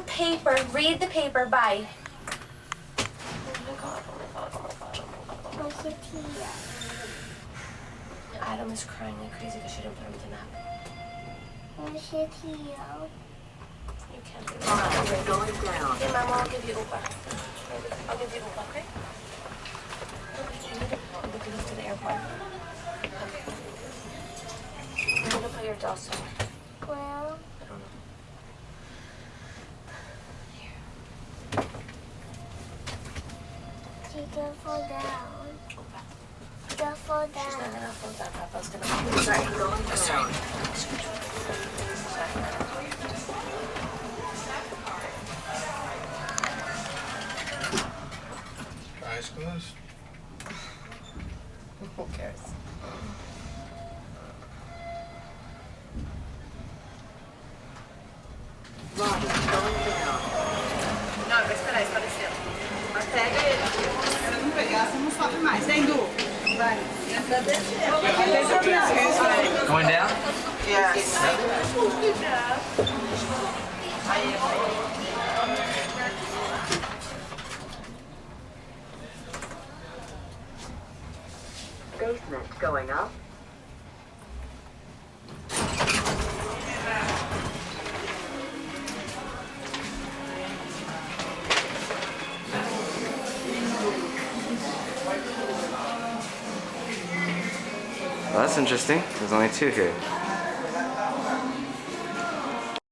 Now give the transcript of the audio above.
paper. Read the paper. Bye. Oh my god, oh my god, oh my god, oh my god. Where's your tea? Adam is crying like crazy because she didn't put him to nap. Where's your tea? You can't do that. Going down. Hey, Mama, I'll give you Uber. I'll give you Uber, okay? I'll book you to the airport. Okay. I'm gonna put your doll somewhere. Well, I don't know. Here. she's gonna fall down. Uber. She's gonna fall She's not down. gonna fall down. Papa's gonna. Sorry. Sorry. Eyes closed. Who cares? Lobby going down. Não, vai esperar, esparecendo. Mas pega ele. Se ela não pegar, você não sobe mais. Vem, Du. Vai. Entra descendo. Going down? Yes. Basement going up. Well, that's interesting. There's only two here.